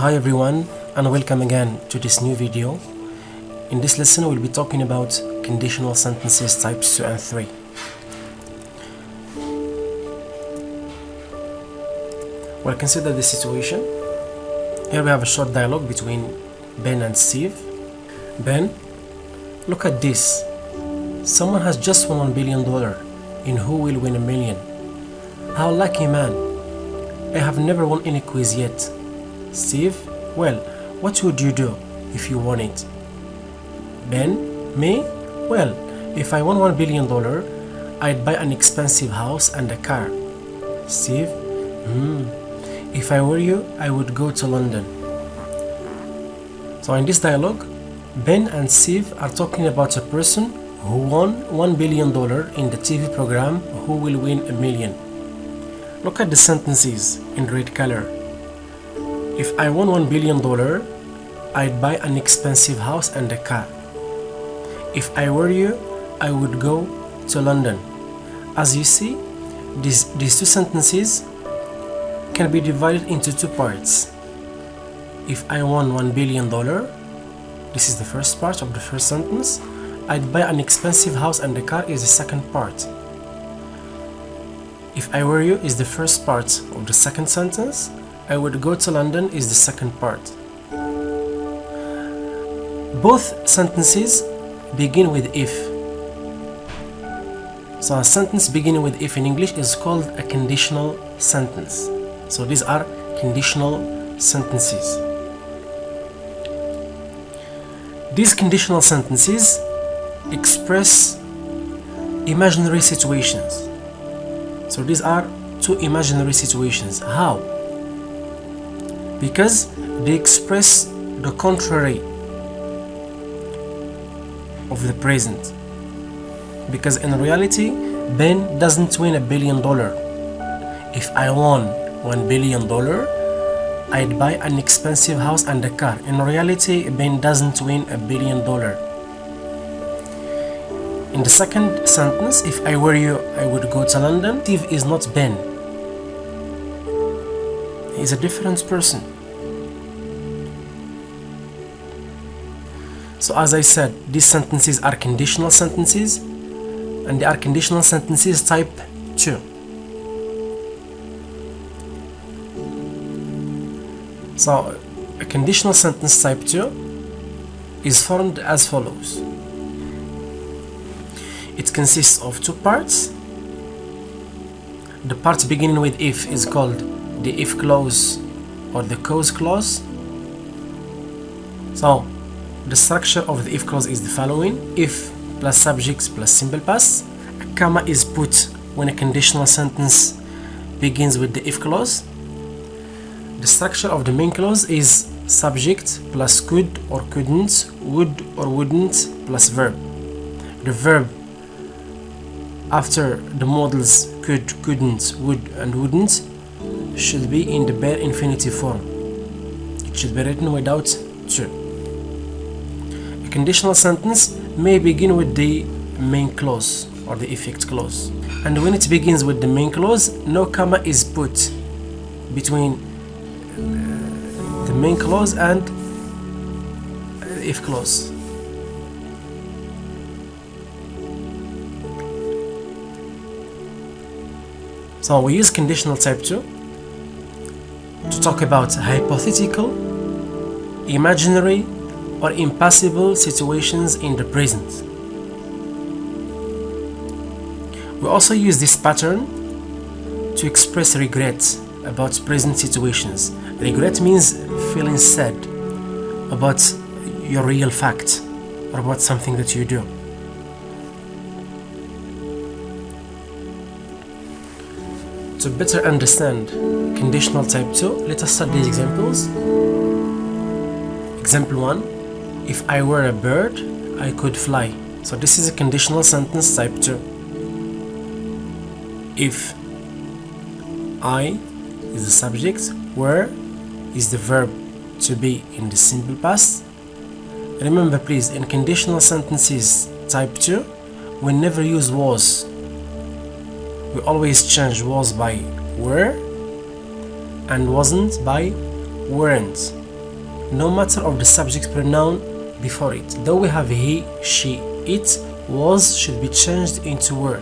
Hi everyone, and welcome again to this new video. In this lesson we'll be talking about conditional sentences types 2 and 3. Well, consider the situation. Here we have a short dialogue between Ben and Steve. Ben, look at this. Someone has just won $1 billion. In who will win $1 million? How lucky, man. I have never won any quiz yet. Steve, well, what would you do if you won it? Ben, me? Well, if I won $1 billion, I'd buy an expensive house and a car. Steve, if I were you, I would go to London. So in this dialogue, Ben and Steve are talking about a person who won $1 billion in the TV program Who Will Win $1 Million. Look at the sentences in red color. If I won $1 billion, I'd buy an expensive house and a car. If I were you, I would go to London. As you see, these two sentences can be divided into two parts. If I won $1 billion, this is the first part of the first sentence. I'd buy an expensive house and a car is the second part. If I were you is the first part of the second sentence. I would go to London is the second part. Both sentences begin with if. So a sentence beginning with if in English is called a conditional sentence. So these are conditional sentences. These conditional sentences express imaginary situations. So these are two imaginary situations. How? Because they express the contrary of the present. Because in reality, Ben doesn't win $1 billion. If I won $1 billion, I'd buy an expensive house and a car. In reality, Ben doesn't win $1 billion. In the second sentence, if I were you, I would go to London. Steve is not Ben. He's a different person. So as I said, these sentences are conditional sentences, and they are conditional sentences type 2. So a conditional sentence type 2 is formed as follows. It consists of two parts. The part beginning with if is called the if clause or the cause clause. So the structure of the if clause is the following. If plus subject plus simple past. A comma is put when a conditional sentence begins with the if clause. The structure of the main clause is subject plus could or couldn't, would or wouldn't plus verb. The verb after the modals could, couldn't, would and wouldn't should be in the bare infinitive form. It should be written without to. A conditional sentence may begin with the main clause or the effect clause. And when it begins with the main clause, no comma is put between the main clause and if clause. So we use conditional type 2 to talk about hypothetical, imaginary, or impossible situations in the present. We also use this pattern to express regret about present situations. Regret means feeling sad about your real fact or about something that you do. To better understand conditional type 2, let us start these examples. Example 1. If I were a bird, I could fly. So this is a conditional sentence type 2. If I is the subject, were is the verb to be in the simple past. Remember please, in conditional sentences type 2, we never use was. We always change was by were and wasn't by weren't. no matter of the subject pronoun before it. Though we have he, she, it, was should be changed into were,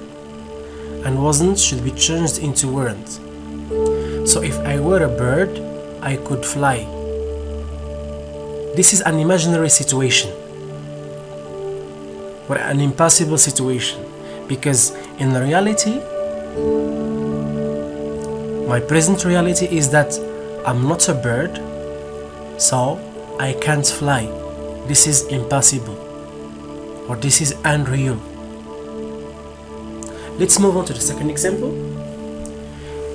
and wasn't should be changed into weren't. So if I were a bird, I could fly. This is an imaginary situation or an impossible situation, because in reality, my present reality is that I'm not a bird, so I can't fly. This is impossible, or this is unreal. Let's move on to the second example.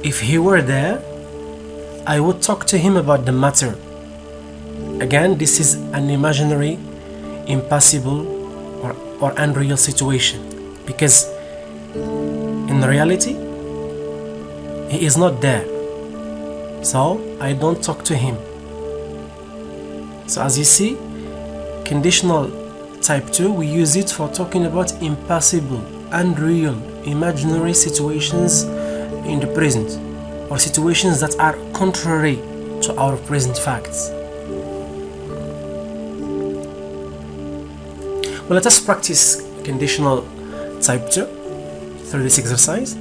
If he were there, I would talk to him about the matter. Again, this is an imaginary, impossible, or unreal situation, because in reality, he is not there, so I don't talk to him. So as you see, conditional type 2, we use it for talking about impossible, unreal, imaginary situations in the present, or situations that are contrary to our present facts. Well, let us practice conditional type 2 through this exercise.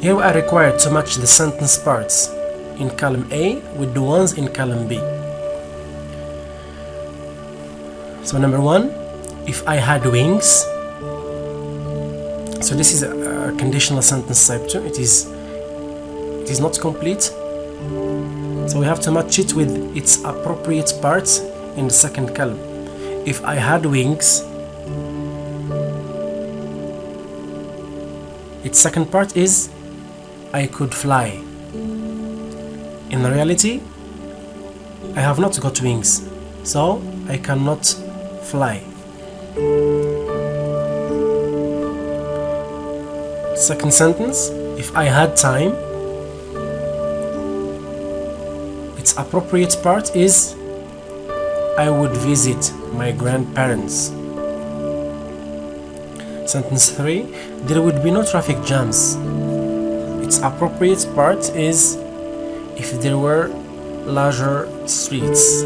Here we are required to match the sentence parts in column A with the ones in column B. So number 1, if I had wings. So this is a conditional sentence type 2. It is not complete, so we have to match it with its appropriate parts in the second column. If I had wings, its second part is I could fly. In reality, I have not got wings, so I cannot fly. Second sentence, if I had time, its appropriate part is I would visit my grandparents. Sentence 3, there would be no traffic jams. Its appropriate part is if there were larger streets.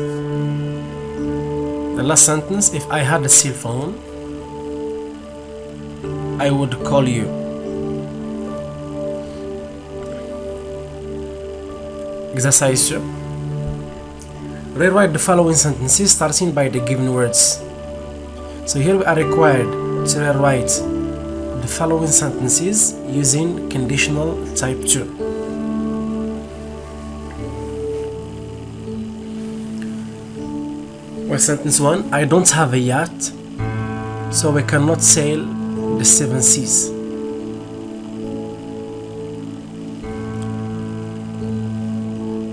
The last sentence, if I had a cell phone, I would call you. Exercise 2. Rewrite the following sentences starting by the given words. So here we are required to rewrite the following sentences using conditional type 2. Well, sentence 1, I don't have a yacht, so we cannot sail the 7 seas.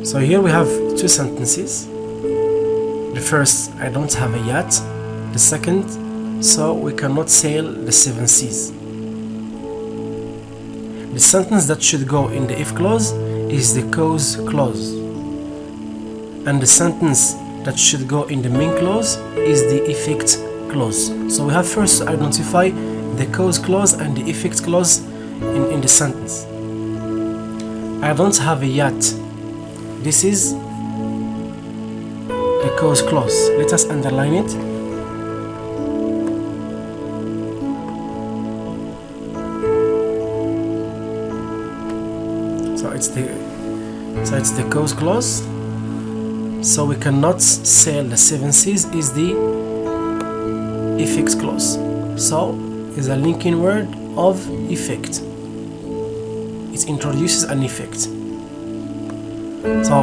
So here we have two sentences. The first, I don't have a yacht. The second, so we cannot sail the 7 seas. The sentence that should go in the if clause is the cause clause, and the sentence that should go in the main clause is the effect clause. So we have first to identify the cause clause and the effect clause in the sentence. I don't have a yacht. This is the cause clause. Let us underline it. So it's the cause clause. So we cannot sail the 7 seas is the effect clause. So is a linking word of effect. It introduces an effect. So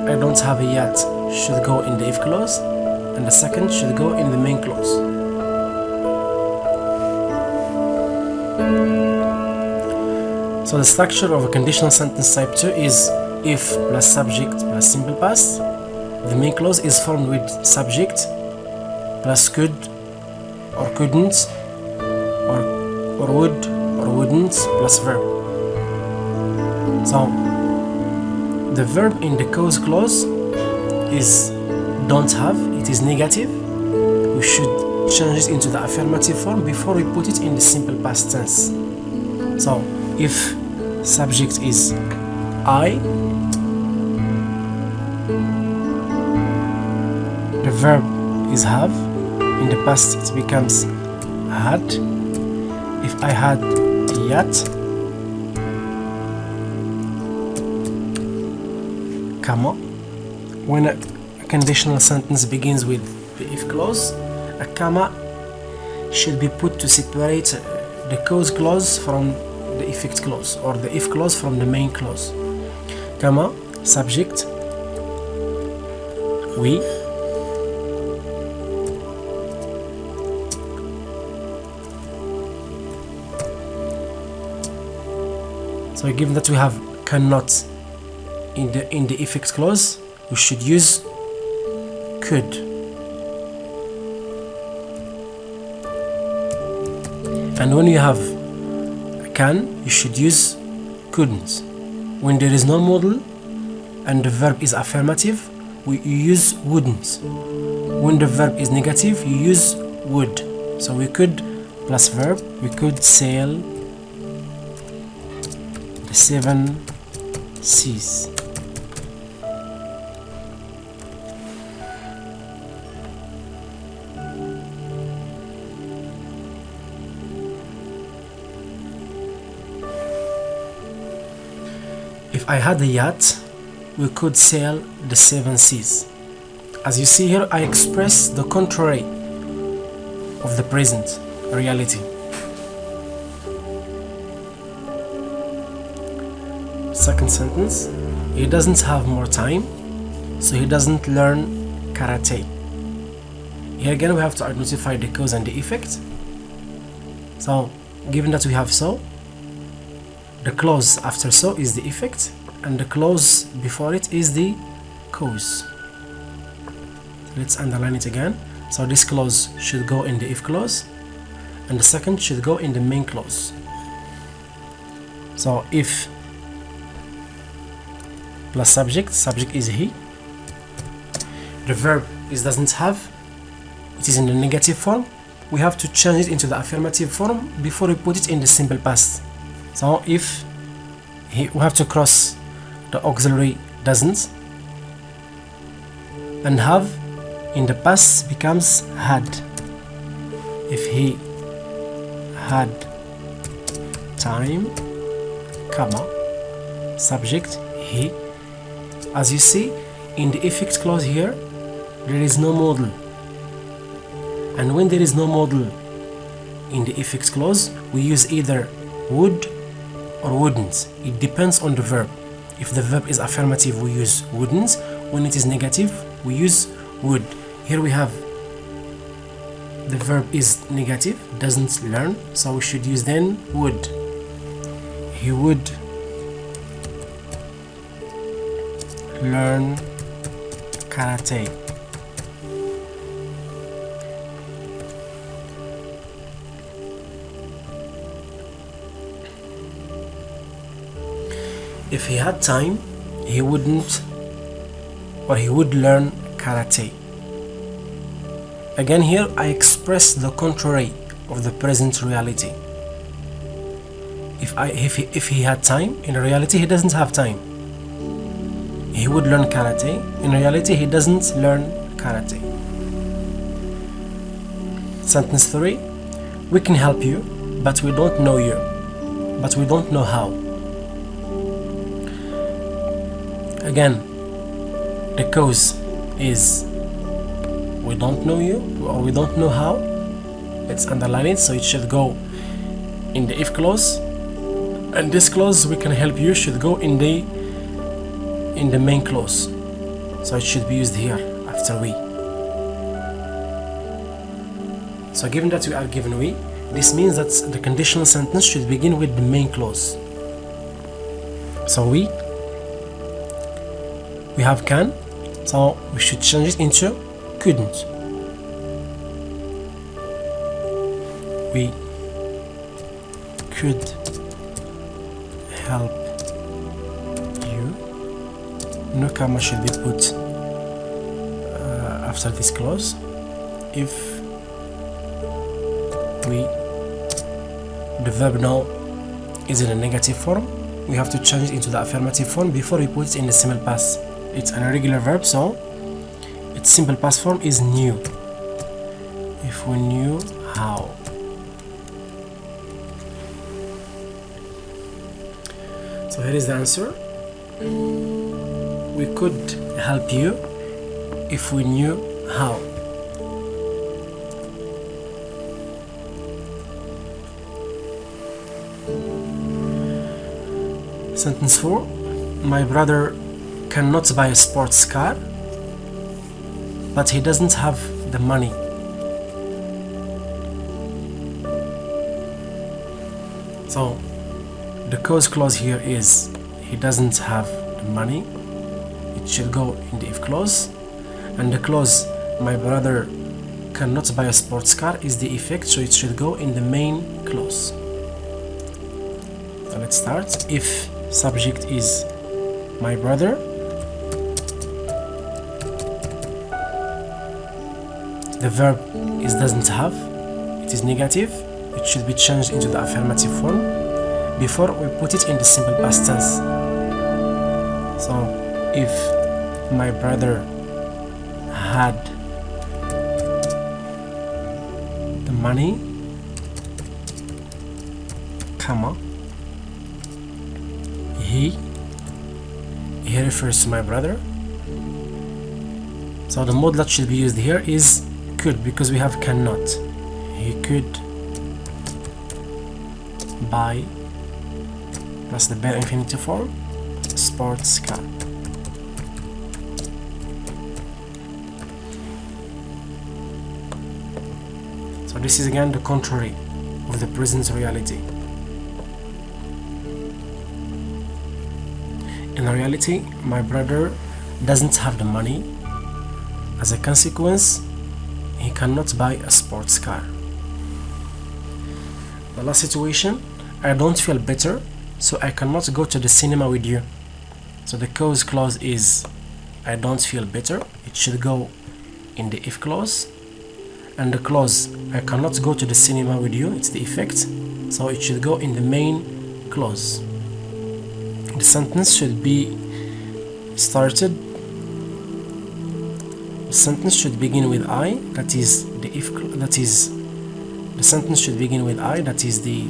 I don't have a yacht should go in the if clause, and the second should go in the main clause. So the structure of a conditional sentence type 2 is if plus subject plus simple past. The main clause is formed with subject plus could or couldn't or would or wouldn't plus verb. So the verb in the cause clause is don't have. It is negative. We should change it into the affirmative form before we put it in the simple past tense. So if subject is I, The verb is have. In the past it becomes had. If I had a yacht, comma, when a conditional sentence begins with the if clause, a comma should be put to separate the cause clause from the effect clause, or the if clause from the main clause. Comma, subject, we, so given that we have cannot in the effect clause, we should use could. And when you have can, you should use couldn't. When there is no modal and the verb is affirmative, you use wouldn't. When the verb is negative, you use would. So we could plus verb, we could sail the 7 seas. If I had a yacht, we could sail the 7 seas. As you see here, I express the contrary of the present reality. Second sentence, he doesn't have more time, so he doesn't learn karate. Here again we have to identify the cause and the effect. So given that we have so, the clause after so is the effect, and the clause before it is the cause. Let's underline it again. So this clause should go in the if clause, and the second should go in the main clause. So if plus subject, subject is he. The verb is doesn't have, it is in the negative form. We have to change it into the affirmative form before we put it in the simple past. So if we have to cross the auxiliary doesn't, and have in the past becomes had. If he had time, comma, subject he. As you see in the effect clause here, there is no modal, and when there is no modal in the effect clause, we use either would or wouldn't. It depends on the verb. If the verb is affirmative, we use wouldn't. When it is negative, we use would. Here we have the verb is negative, doesn't learn, so we should use then would. He would learn karate. If he had time, he wouldn't, or he would learn karate. Again here I express the contrary of the present reality. If he had time, in reality he doesn't have time. He would learn karate. In reality he doesn't learn karate. Sentence 3. We can help you, but we don't know you. But we don't know how. Again, the cause is we don't know you, or we don't know how. Let's underline it, so it should go in the if clause, and this clause we can help you should go in the main clause, so it should be used here after we. So given that we are given we, this means that the conditional sentence should begin with the main clause. So we have can, so we should change it into couldn't. We could help you. No comma should be put after this clause. If we, the verb now is in a negative form, we have to change it into the affirmative form before we put it in the simple past. It's an irregular verb, so its simple past form is knew. If we knew how. So here is the answer. We could help you if we knew how. Sentence 4. My brother cannot buy a sports car, but he doesn't have the money. So the cause clause here is he doesn't have the money. It should go in the if clause, and the clause my brother cannot buy a sports car is the effect, so it should go in the main clause. So let's start. If subject is my brother, the verb is doesn't have, it is negative, it should be changed into the affirmative form before we put it in the simple past tense. So if my brother had the money, comma, he refers to my brother. So the mode that should be used here is could, because we have cannot. He could buy plus the bare infinitive form sports car. So this is again the contrary of the present reality. In reality, my brother doesn't have the money. As a consequence, he cannot buy a sports car. The last situation, I don't feel better, so I cannot go to the cinema with you. So the cause clause is I don't feel better. It should go in the if clause. And the clause I cannot go to the cinema with you, it's the effect, so it should go in the main clause. The sentence should be started. The sentence should begin with I, that is the if, that is the sentence should begin with I, that is the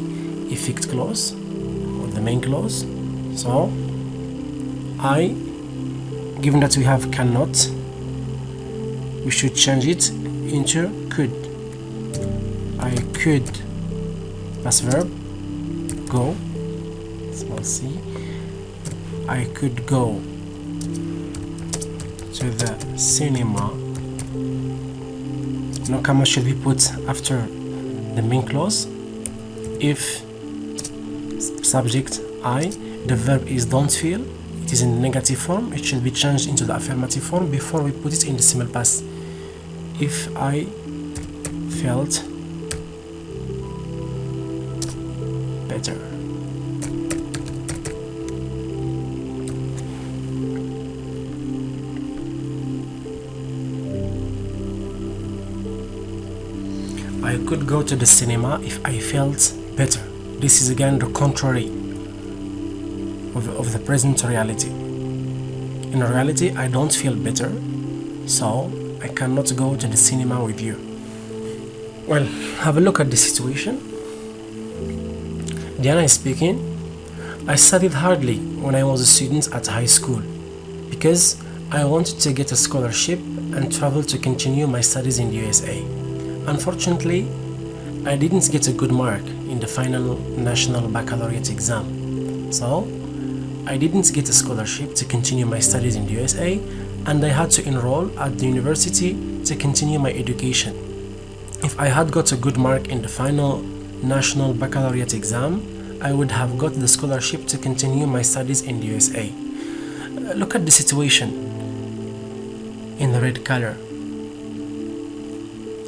effect clause or the main clause. So I, given that we have cannot, we should change it into could. I could plus verb go, small c. I could go to the cinema. No comma should be put after the main clause. If subject I, the verb is don't feel, it is in the negative form, it should be changed into the affirmative form before we put it in the simple past. If I felt better. I could go to the cinema if I felt better. This is again the contrary of the present reality. In reality, I don't feel better, so I cannot go to the cinema with you. Well, have a look at the situation. Diana is speaking. I studied hardly when I was a student at high school because I wanted to get a scholarship and travel to continue my studies in the USA. Unfortunately, I didn't get a good mark in the final national baccalaureate exam, so I didn't get a scholarship to continue my studies in the USA, and I had to enroll at the university to continue my education. If I had got a good mark in the final national baccalaureate exam, I would have got the scholarship to continue my studies in the USA. Look at the situation in the red color.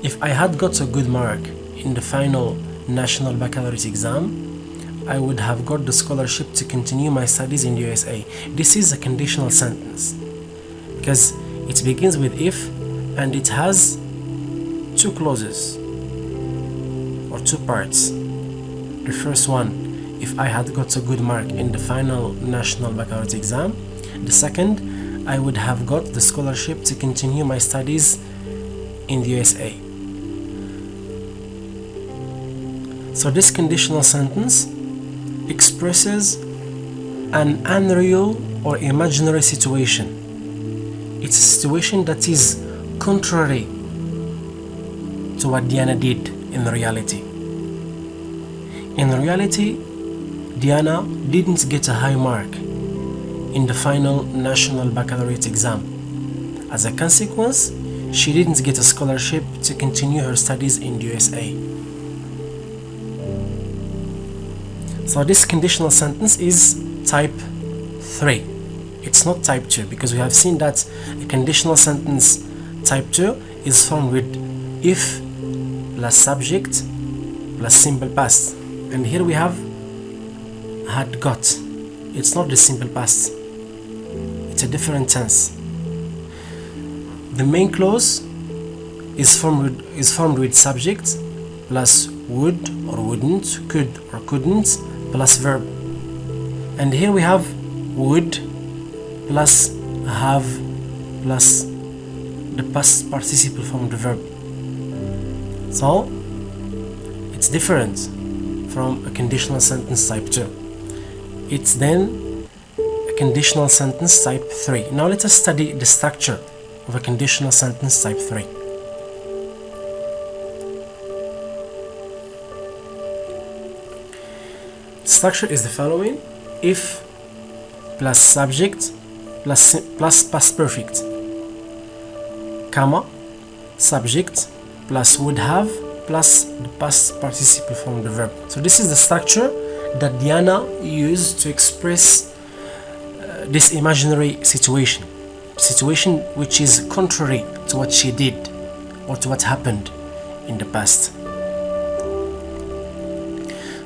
If I had got a good mark in the final national baccalaureate exam, I would have got the scholarship to continue my studies in the USA. This is a conditional sentence because it begins with if and it has two clauses or two parts. The first one, if I had got a good mark in the final national baccalaureate exam. The second, I would have got the scholarship to continue my studies in the USA. So this conditional sentence expresses an unreal or imaginary situation. It's a situation that is contrary to what Diana did in reality. In reality, Diana didn't get a high mark in the final national baccalaureate exam. As a consequence, she didn't get a scholarship to continue her studies in the USA. So this conditional sentence is type 3. It's not type 2, because we have seen that a conditional sentence type 2 is formed with if plus subject plus simple past. And here we have had got. It's not the simple past. It's a different tense. The main clause is formed with subject plus would or wouldn't, could or couldn't, plus verb. And here we have would plus have plus the past participle form of the verb. So it's different from a conditional sentence type 2. It's then a conditional sentence type 3. Now let us study the structure of a conditional sentence type 3. The structure is the following: if plus subject plus past perfect, comma, subject plus would have plus the past participle form of the verb. So this is the structure that Diana used to express this imaginary situation which is contrary to what she did or to what happened in the past.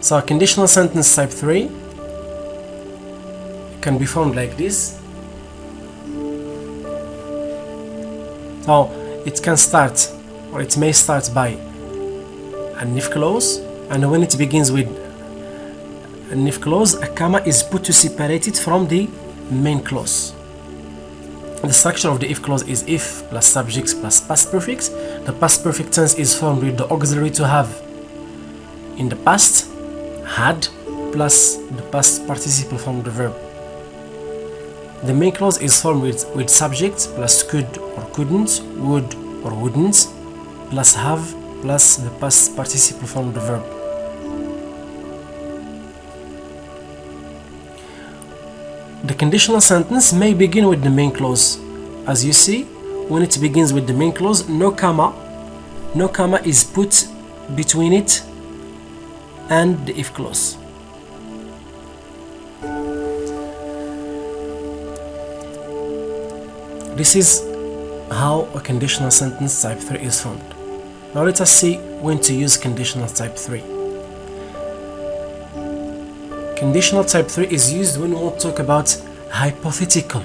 So a conditional sentence type 3 can be formed like this. So it can start, or it may start by an if clause, and when it begins with an if clause, a comma is put to separate it from the main clause. The structure of the if clause is if plus subject plus past perfect. The past perfect tense is formed with the auxiliary to have in the past, had, plus the past participle form of the verb. The main clause is formed with subject plus could or couldn't, would or wouldn't, plus have, plus the past participle form of the verb. The conditional sentence may begin with the main clause. As you see, when it begins with the main clause, no comma is put between it and the if clause. This is how a conditional sentence type 3 is formed. Now let us see when to use conditional type 3. Conditional type 3 is used when we want to talk about hypothetical.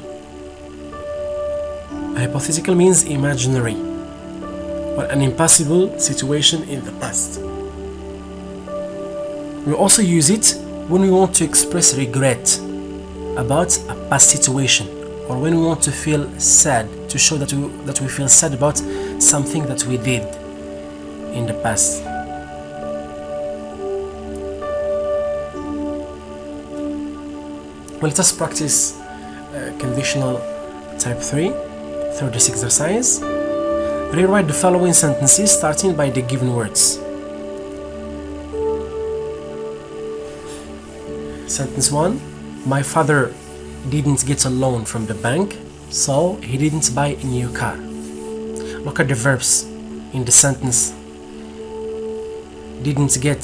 Hypothetical means imaginary or an impossible situation in the past. We also use it when we want to express regret about a past situation, or when we want to feel sad, to show that we feel sad about something that we did in the past. Well, let us practice conditional type 3 through this exercise. Rewrite the following sentences starting by the given words. Sentence 1. My father didn't get a loan from the bank, so he didn't buy a new car. Look at the verbs in the sentence. Didn't get,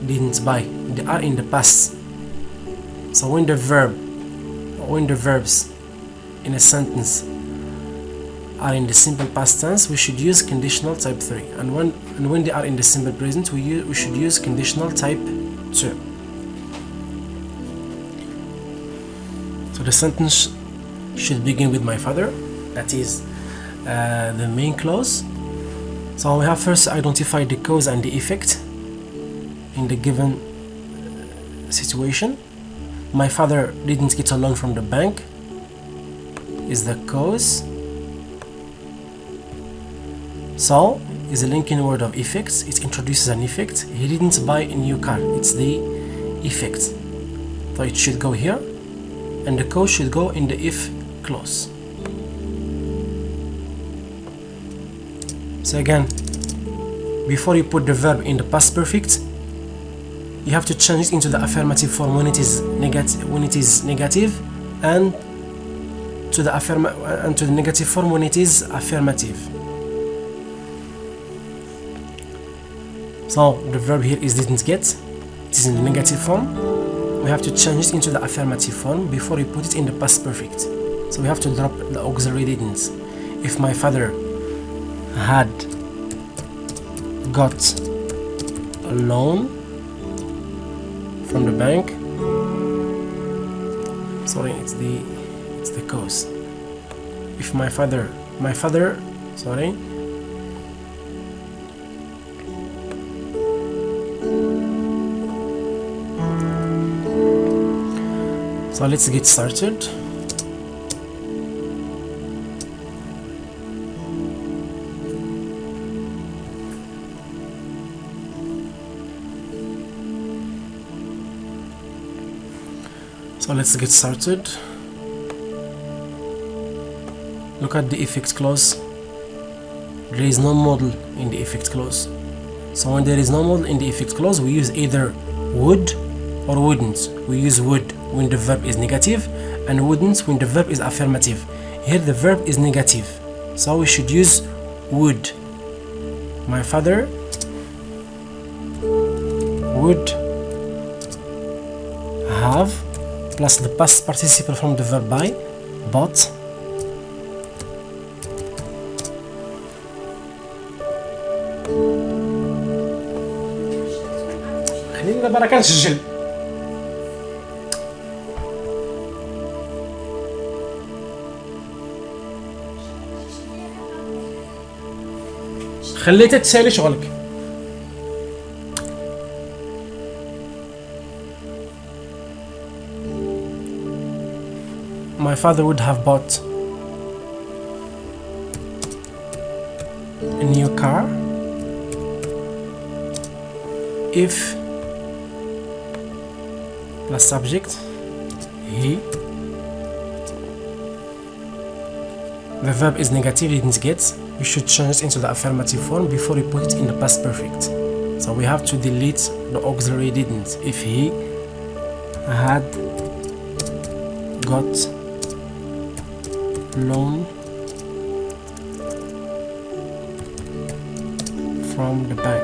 didn't buy. They are in the past. So when the verbs in a sentence are in the simple past tense, we should use conditional type 3. And when they are in the simple present, we should use conditional type 2. So the sentence should begin with my father. That is the main clause. So we have first identified the cause and the effect in the given situation. My father didn't get a loan from the bank. is the cause. So is a linking word of effects. It introduces an effect. He didn't buy a new car. It's the effect. So it should go here, and the cause should go in the if clause. So again, before you put the verb in the past perfect, you have to change it into the affirmative form when it is negative, and to the negative form when it is affirmative. So the verb here is didn't get. It is in the negative form. We have to change it into the affirmative form before we put it in the past perfect. So we have to drop the auxiliary didn't. If my father had got a loan from the bank, sorry, it's the cause. If my father, sorry, so let's get started. Look at the effect clause. There is no model in the effect clause. So when there is no model in the effect clause, we use either would or wouldn't. We use would when the verb is negative, and wouldn't when the verb is affirmative. Here the verb is negative, so we should use would. My father would have, plus the past participle from the verb by, bought خلينا بركة نسجل. خليتها تسالي شغلك. My father would have bought a new car if plus subject he. The verb is negative, didn't get. We should change it into the affirmative form before we put it in the past perfect. So we have to delete the auxiliary didn't. If he had got loan from the bank.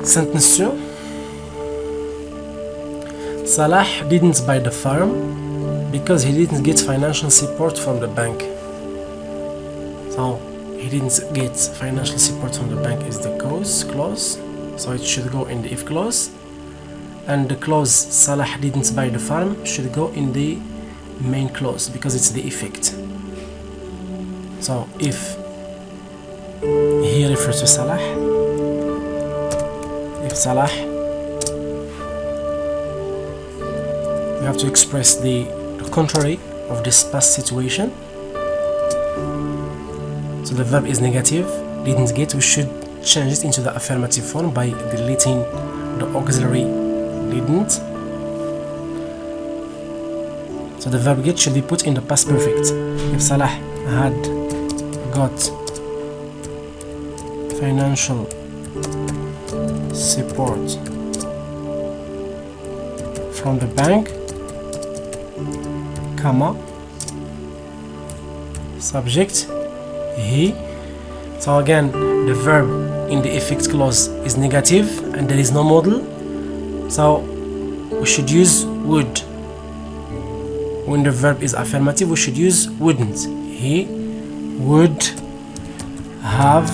Sentence 2. Salah didn't buy the farm because he didn't get financial support from the bank. So he didn't get financial support from the bank is the cause clause, so it should go in the if clause, and the clause Salah didn't buy the farm should go in the main clause because it's the effect. So if he refers to Salah, if Salah, we have to express the contrary of this past situation. So the verb is negative, didn't get. We should change it into the affirmative form by deleting the auxiliary didn't. So the verb get should be put in the past perfect. If Salah had got financial support from the bank, comma, subject he. So again, the verb in the effect clause is negative and there is no model, so we should use would. When the verb is affirmative, we should use wouldn't. He would have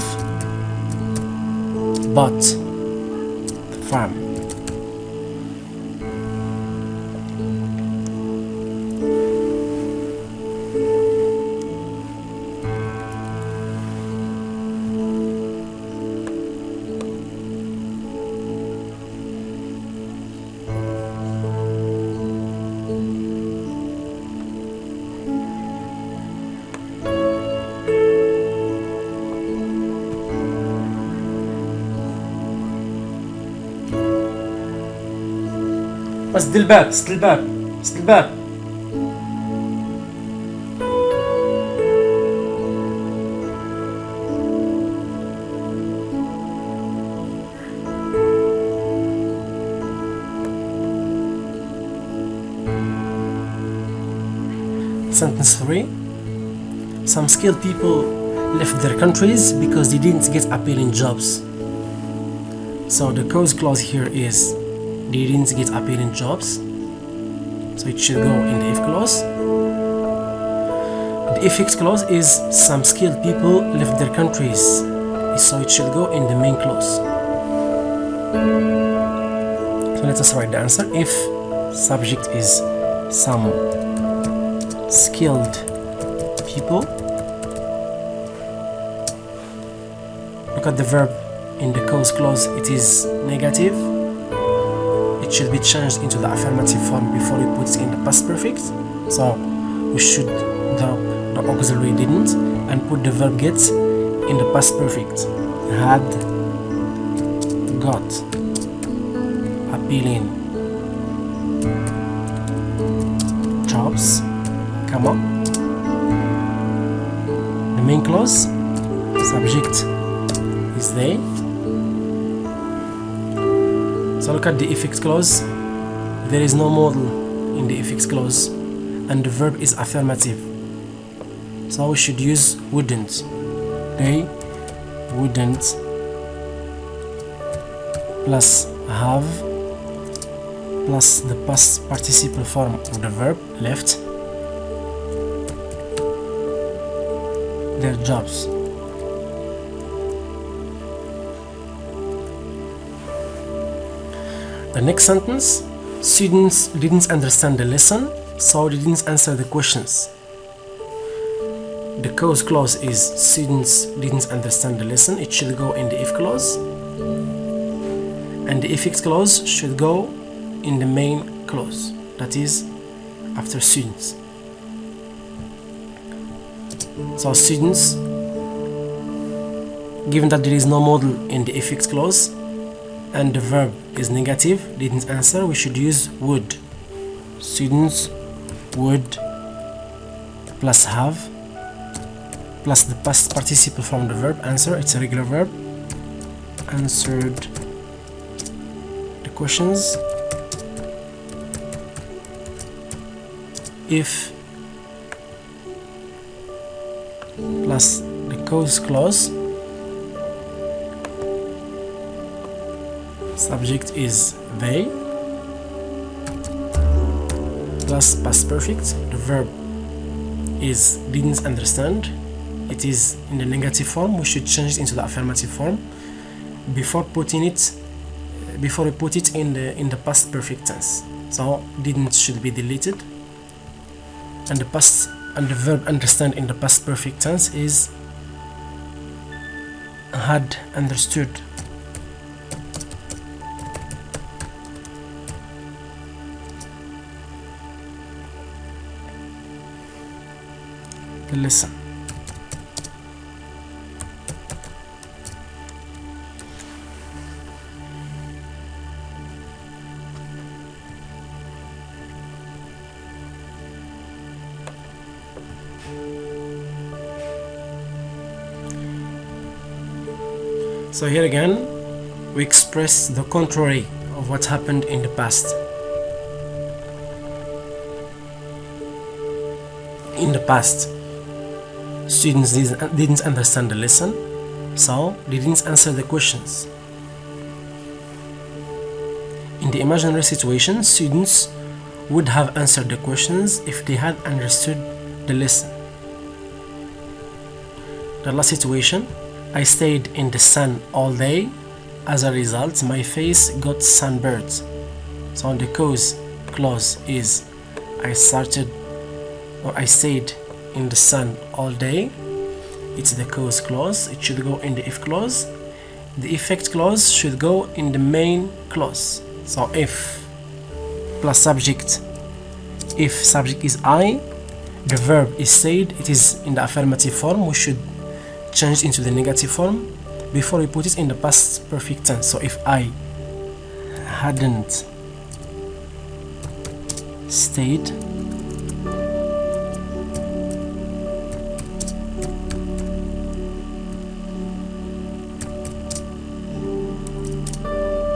bought the farm. سد الباب سد الباب سد الباب. Sentence 3. Some skilled people left their countries because they didn't get appealing jobs. So the cause clause here is they didn't get appealing jobs, so it should go in the if clause. The effect clause is some skilled people left their countries, so it should go in the main clause. So let us write the answer. If subject is some skilled people, look at the verb in the cause clause, it is negative. It should be changed into the affirmative form before we put it in the past perfect. So we should drop the auxiliary didn't and put the verb get in the past perfect. Had got appealing jobs, comma. The main clause, subject is they. So look at the effect clause. There is no modal in the effect clause and the verb is affirmative, so we should use wouldn't. They wouldn't plus have plus the past participle form of the verb left their jobs. The next sentence, students didn't understand the lesson, so they didn't answer the questions. The cause clause is students didn't understand the lesson, it should go in the if clause. And the effect clause should go in the main clause, that is after students. So students, given that there is no modal in the effect clause and the verb is negative, didn't answer, we should use would. Students would plus have plus the past participle from the verb answer, it's a regular verb, answered the questions if plus the cause clause, subject is they, plus past perfect, the verb is didn't understand, it is in the negative form, we should change it into the affirmative form before we put it in the past perfect tense. So didn't should be deleted, and the verb understand in the past perfect tense is had understood. The lesson. So here again, we express the contrary of what happened in the past. In the past, students didn't understand the lesson, so they didn't answer the questions. In the imaginary situation, students would have answered the questions if they had understood the lesson. The last situation, I stayed in the sun all day. As a result, my face got sunburned. So the cause clause is I stayed in the sun all day. It's the cause clause, it should go in the if clause. The effect clause should go in the main clause. So if plus subject, if subject is I, the verb is stayed, it is in the affirmative form, we should change into the negative form before we put it in the past perfect tense. So if I hadn't stayed,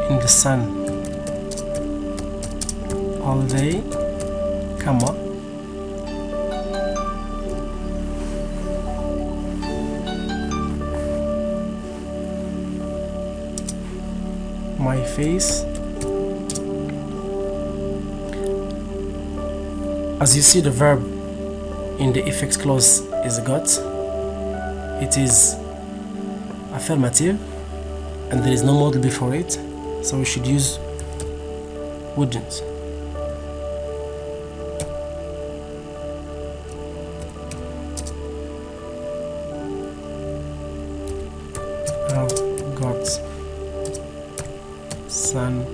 in the sun all day, comma, my face. As you see, the verb in the if clause is got. It is affirmative and there is no model before it, so we should use wouldn't. I've got sunburned.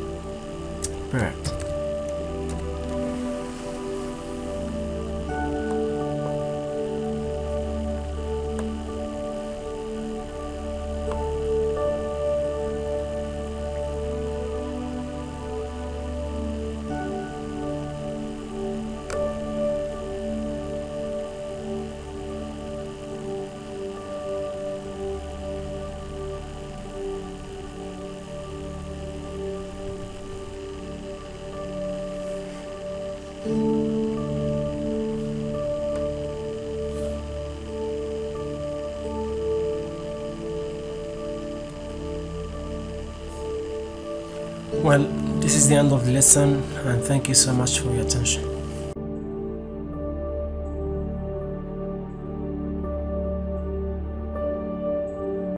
Well, this is the end of the lesson, and thank you so much for your attention.